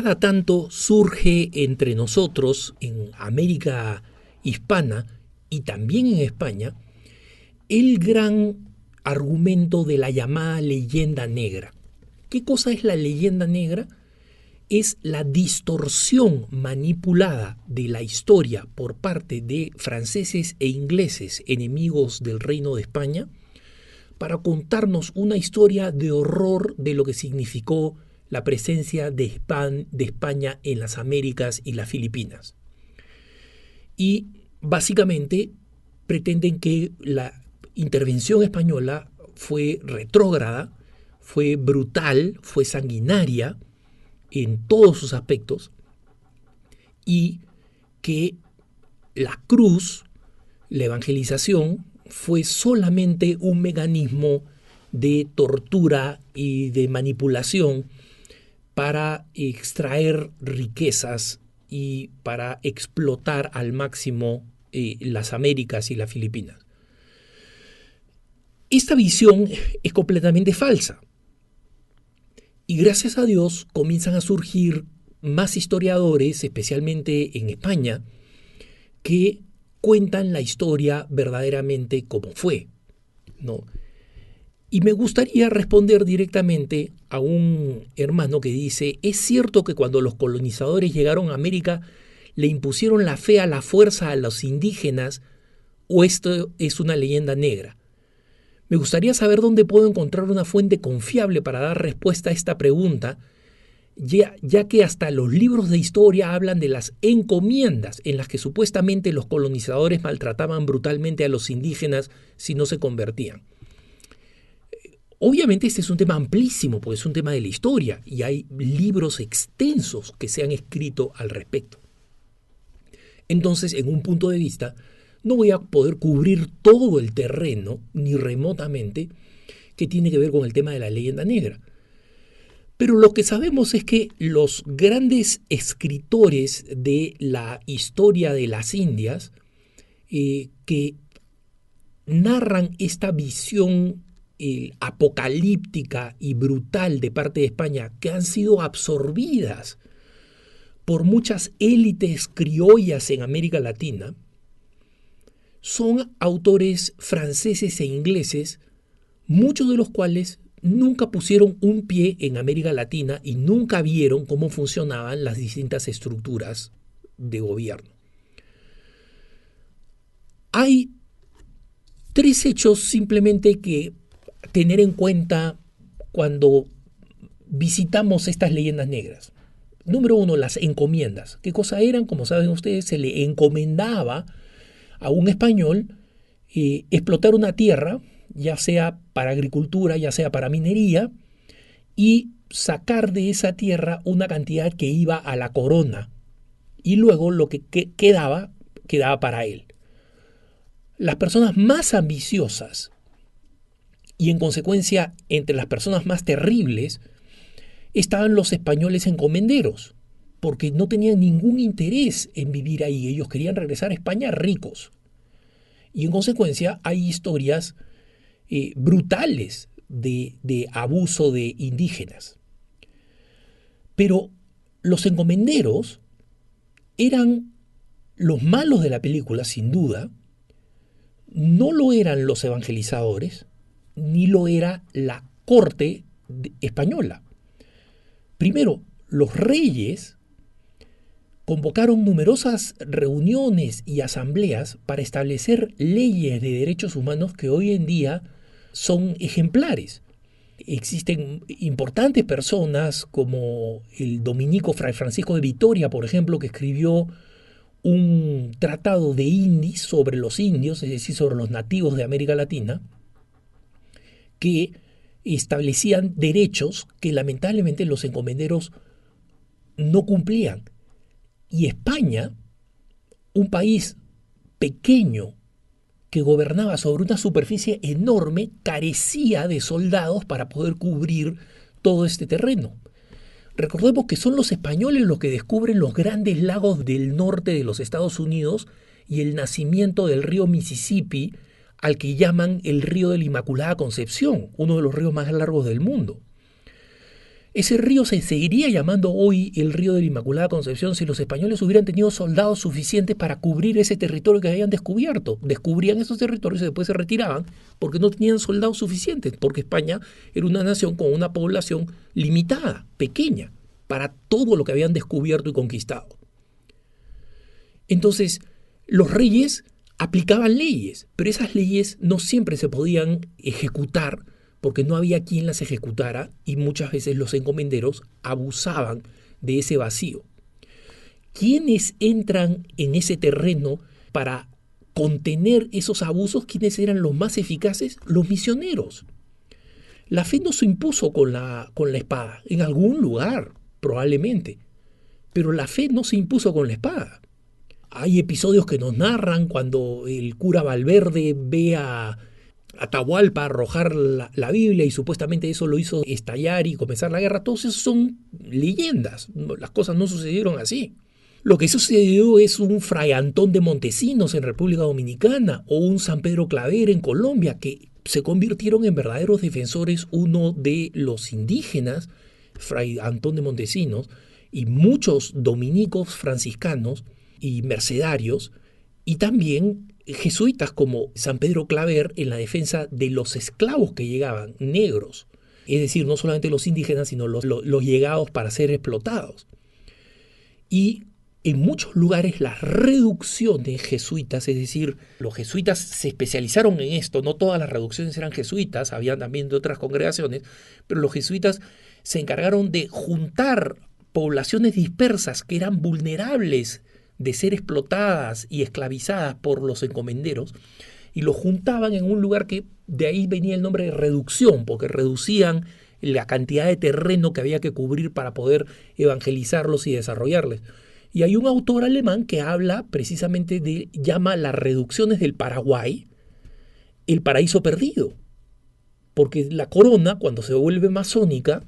cada tanto surge entre nosotros, en América hispana y también en España, el gran argumento de la llamada leyenda negra. ¿Qué cosa es la leyenda negra? Es la distorsión manipulada de la historia por parte de franceses e ingleses, enemigos del Reino de España, para contarnos una historia de horror de lo que significó la presencia de España en las Américas y las Filipinas. Y básicamente pretenden que la intervención española fue retrógrada, fue brutal, fue sanguinaria en todos sus aspectos, y que la cruz, la evangelización, fue solamente un mecanismo de tortura y de manipulación para extraer riquezas y para explotar al máximo las Américas y las Filipinas. Esta visión es completamente falsa. Y gracias a Dios comienzan a surgir más historiadores, especialmente en España, que cuentan la historia verdaderamente como fue, ¿no? Y me gustaría responder directamente a un hermano que dice: ¿es cierto que cuando los colonizadores llegaron a América le impusieron la fe a la fuerza a los indígenas, o esto es una leyenda negra? Me gustaría saber dónde puedo encontrar una fuente confiable para dar respuesta a esta pregunta, ya que hasta los libros de historia hablan de las encomiendas en las que supuestamente los colonizadores maltrataban brutalmente a los indígenas si no se convertían. Obviamente este es un tema amplísimo, porque es un tema de la historia y hay libros extensos que se han escrito al respecto. Entonces, en un punto de vista, no voy a poder cubrir todo el terreno, ni remotamente, que tiene que ver con el tema de la leyenda negra. Pero lo que sabemos es que los grandes escritores de la historia de las Indias, que narran esta visión apocalíptica y brutal de parte de España, que han sido absorbidas por muchas élites criollas en América Latina, son autores franceses e ingleses, muchos de los cuales nunca pusieron un pie en América Latina y nunca vieron cómo funcionaban las distintas estructuras de gobierno. Hay tres hechos simplemente que tener en cuenta cuando visitamos estas leyendas negras. Número uno, las encomiendas. ¿Qué cosa eran? Como saben ustedes, se le encomendaba a un español explotar una tierra, ya sea para agricultura, ya sea para minería, y sacar de esa tierra una cantidad que iba a la corona, y luego lo que quedaba para él. Las personas más ambiciosas y en consecuencia entre las personas más terribles estaban los españoles encomenderos, porque no tenían ningún interés en vivir ahí. Ellos querían regresar a España ricos. Y en consecuencia hay historias brutales de abuso de indígenas. Pero los encomenderos eran los malos de la película, sin duda. No lo eran los evangelizadores, ni lo era la corte española. Primero, los reyes convocaron numerosas reuniones y asambleas para establecer leyes de derechos humanos que hoy en día son ejemplares. Existen importantes personas como el dominico Fray Francisco de Vitoria, por ejemplo, que escribió un tratado de indis sobre los indios, es decir, sobre los nativos de América Latina, que establecían derechos que lamentablemente los encomenderos no cumplían. Y España, un país pequeño que gobernaba sobre una superficie enorme, carecía de soldados para poder cubrir todo este terreno. Recordemos que son los españoles los que descubren los grandes lagos del norte de los Estados Unidos y el nacimiento del río Mississippi, al que llaman el río de la Inmaculada Concepción, uno de los ríos más largos del mundo. Ese río se seguiría llamando hoy el río de la Inmaculada Concepción si los españoles hubieran tenido soldados suficientes para cubrir ese territorio que habían descubierto. Descubrían esos territorios y después se retiraban porque no tenían soldados suficientes, porque España era una nación con una población limitada, pequeña, para todo lo que habían descubierto y conquistado. Entonces, los reyes aplicaban leyes, pero esas leyes no siempre se podían ejecutar porque no había quien las ejecutara y muchas veces los encomenderos abusaban de ese vacío. ¿Quiénes entran en ese terreno para contener esos abusos? ¿Quiénes eran los más eficaces? Los misioneros. La fe no se impuso con la espada, en algún lugar, probablemente, pero la fe no se impuso con la espada. Hay episodios que nos narran cuando el cura Valverde ve a Atahualpa arrojar la Biblia y supuestamente eso lo hizo estallar y comenzar la guerra. Todos esos son leyendas, las cosas no sucedieron así. Lo que sucedió es un Fray Antón de Montesinos en República Dominicana o un San Pedro Claver en Colombia que se convirtieron en verdaderos defensores, uno de los indígenas, Fray Antón de Montesinos, y muchos dominicos franciscanos y mercedarios, y también jesuitas como San Pedro Claver en la defensa de los esclavos que llegaban, negros, es decir, no solamente los indígenas, sino los llegados para ser explotados. Y en muchos lugares las reducciones jesuitas, es decir, los jesuitas se especializaron en esto, no todas las reducciones eran jesuitas, habían también de otras congregaciones, pero los jesuitas se encargaron de juntar poblaciones dispersas que eran vulnerables de ser explotadas y esclavizadas por los encomenderos, y los juntaban en un lugar que de ahí venía el nombre de reducción, porque reducían la cantidad de terreno que había que cubrir para poder evangelizarlos y desarrollarles. Y hay un autor alemán que habla precisamente llama las reducciones del Paraguay el paraíso perdido, porque la corona, cuando se vuelve masónica,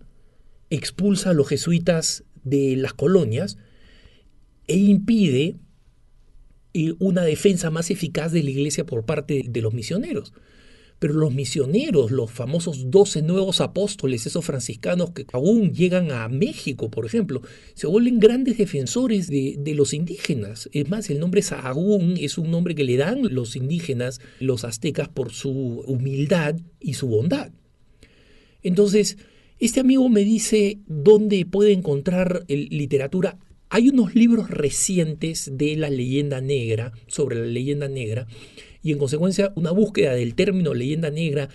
expulsa a los jesuitas de las colonias e impide una defensa más eficaz de la iglesia por parte de los misioneros. Pero los misioneros, los famosos 12 nuevos apóstoles, esos franciscanos que aún llegan a México, por ejemplo, se vuelven grandes defensores de los indígenas. Es más, el nombre Sahagún es un nombre que le dan los indígenas, los aztecas, por su humildad y su bondad. Entonces, este amigo me dice dónde puede encontrar literatura. Hay unos libros recientes de la leyenda negra, sobre la leyenda negra, y en consecuencia una búsqueda del término leyenda negra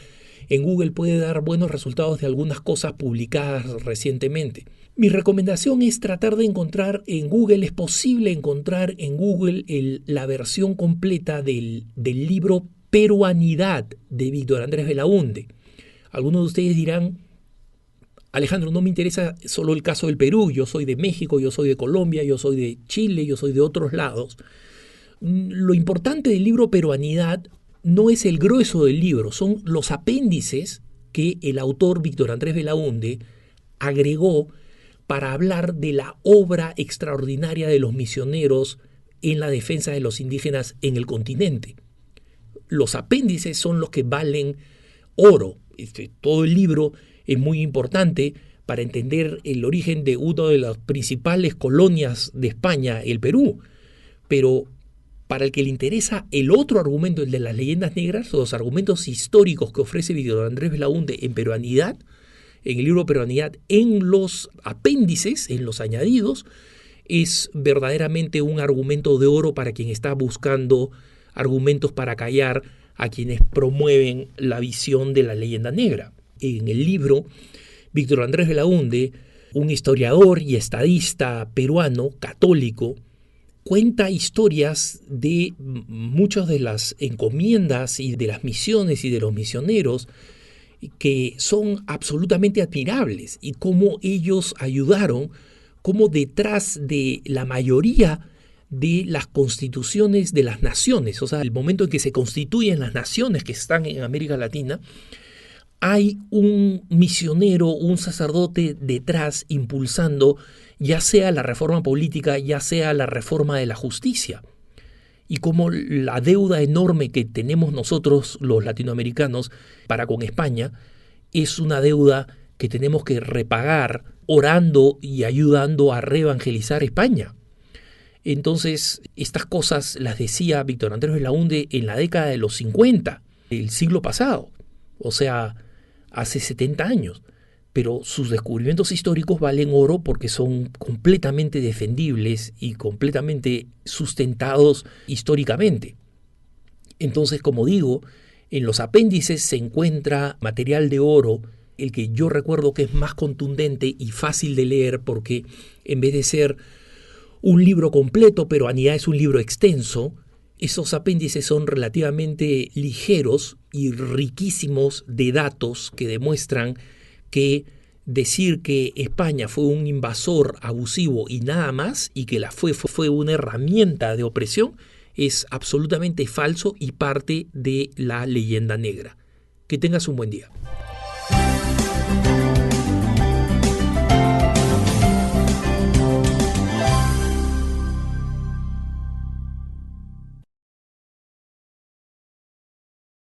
en Google puede dar buenos resultados de algunas cosas publicadas recientemente. Mi recomendación es tratar de encontrar en Google, es posible encontrar en Google la versión completa del libro Peruanidad de Víctor Andrés Belaúnde. Algunos de ustedes dirán: Alejandro, no me interesa solo el caso del Perú, yo soy de México, yo soy de Colombia, yo soy de Chile, yo soy de otros lados. Lo importante del libro Peruanidad no es el grueso del libro, son los apéndices que el autor Víctor Andrés Belaúnde agregó para hablar de la obra extraordinaria de los misioneros en la defensa de los indígenas en el continente. Los apéndices son los que valen oro. Todo el libro es muy importante para entender el origen de una de las principales colonias de España, el Perú. Pero para el que le interesa el otro argumento, el de las leyendas negras, los argumentos históricos que ofrece Víctor Andrés Belaúnde en Peruanidad, en el libro Peruanidad, en los apéndices, en los añadidos, es verdaderamente un argumento de oro para quien está buscando argumentos para callar a quienes promueven la visión de la leyenda negra. En el libro, Víctor Andrés Belaúnde, un historiador y estadista peruano católico, cuenta historias de muchas de las encomiendas y de las misiones y de los misioneros que son absolutamente admirables, y cómo ellos ayudaron, cómo detrás de la mayoría de las constituciones de las naciones, o sea, el momento en que se constituyen las naciones que están en América Latina, hay un misionero, un sacerdote detrás impulsando ya sea la reforma política, ya sea la reforma de la justicia. Y como la deuda enorme que tenemos nosotros los latinoamericanos para con España es una deuda que tenemos que repagar orando y ayudando a reevangelizar España. Entonces, estas cosas las decía Víctor Andrés Belaúnde en la década de los 50 del siglo pasado, o sea, hace 70 años. Pero sus descubrimientos históricos valen oro porque son completamente defendibles y completamente sustentados históricamente. Entonces, como digo, en los apéndices se encuentra material de oro, el que yo recuerdo que es más contundente y fácil de leer porque en vez de ser un libro completo, pero Anidá es un libro extenso, esos apéndices son relativamente ligeros y riquísimos de datos que demuestran que decir que España fue un invasor abusivo y nada más, y que la fue una herramienta de opresión, es absolutamente falso y parte de la leyenda negra. Que tengas un buen día.